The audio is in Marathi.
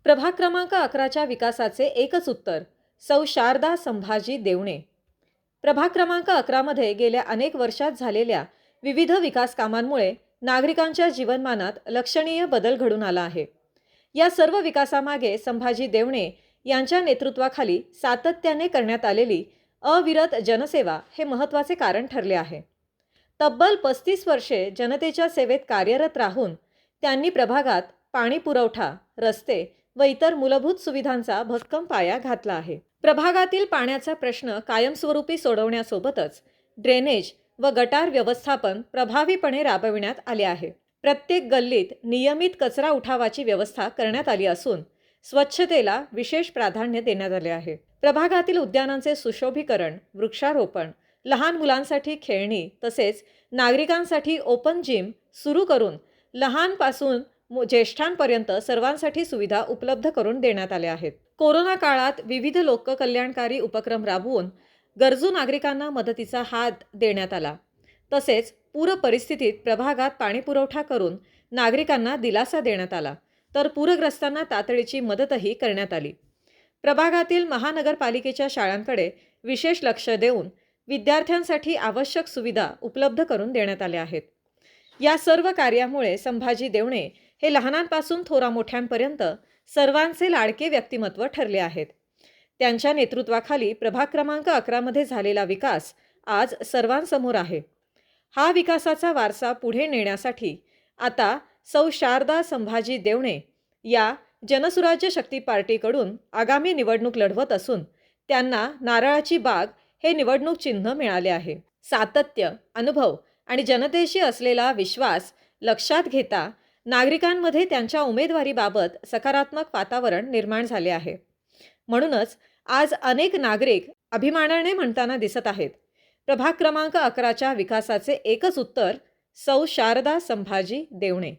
प्रभाग क्रमांक 11च्या विकासाचे एकच उत्तर. सौ शारदा संभाजी देवणे. प्रभाग क्रमांक 11 मध्ये गेल्या अनेक वर्षात झालेल्या विविध विकास कामांमुळे नागरिकांच्या जीवनमानात लक्षणीय बदल घडून आला आहे. या सर्व विकासामागे संभाजी देवणे यांच्या नेतृत्वाखाली सातत्याने करण्यात आलेली अविरत जनसेवा हे महत्त्वाचे कारण ठरले आहे. तब्बल 35 वर्षे जनतेच्या सेवेत कार्यरत राहून त्यांनी प्रभागात पाणी पुरवठा, रस्ते व इतर मूलभूत सुविधांचा भक्कम पाया घातला आहे. प्रभागातील पाण्याचा प्रश्न कायमस्वरूपी सोडवण्यासोबतच ड्रेनेज व गटार व्यवस्थापन प्रभावीपणे राबविण्यात आले आहे. प्रत्येक गल्लीत नियमित कचरा उठावाची व्यवस्था करण्यात आली असून स्वच्छतेला विशेष प्राधान्य देण्यात आले आहे. प्रभागातील उद्यानांचे सुशोभीकरण, वृक्षारोपण, लहान मुलांसाठी खेळणी तसेच नागरिकांसाठी ओपन जिम सुरू करून लहानपासून ज्येष्ठांपर्यंत सर्वांसाठी सुविधा उपलब्ध करून देण्यात आल्या आहेत. कोरोना काळात विविध लोककल्याणकारी उपक्रम राबवून गरजू नागरिकांना मदतीचा हात देण्यात आला. तसेच पूर परिस्थितीत प्रभागात पाणीपुरवठा करून नागरिकांना दिलासा देण्यात आला, तर पूरग्रस्तांना तातडीची मदतही करण्यात आली. प्रभागातील महानगरपालिकेच्या शाळांकडे विशेष लक्ष देऊन विद्यार्थ्यांसाठी आवश्यक सुविधा उपलब्ध करून देण्यात आल्या आहेत. या सर्व कार्यामुळे संभाजी देवणे हे लहानांपासून थोरामोठ्यांपर्यंत सर्वांचे लाडके व्यक्तिमत्व ठरले आहेत. त्यांच्या नेतृत्वाखाली प्रभाग क्रमांक 11 मध्ये झालेला विकास आज सर्वांसमोर आहे. हा विकासाचा वारसा पुढे नेण्यासाठी आता सौ शारदा संभाजी देवणे या जनसुराज्य शक्ती पार्टीकडून आगामी निवडणूक लढवत असून त्यांना नारळाची बाग हे निवडणूक चिन्ह मिळाले आहे. सातत्य, अनुभव आणि जनतेशी असलेला विश्वास लक्षात घेता नागरिकांमध्ये त्यांच्या उमेदवारीबाबत सकारात्मक वातावरण निर्माण झाले आहे. म्हणूनच आज अनेक नागरिक अभिमानाने म्हणताना दिसत आहेत, प्रभाग क्रमांक 11च्या विकासाचे एकच उत्तर, सौ शारदा संभाजी देवणे.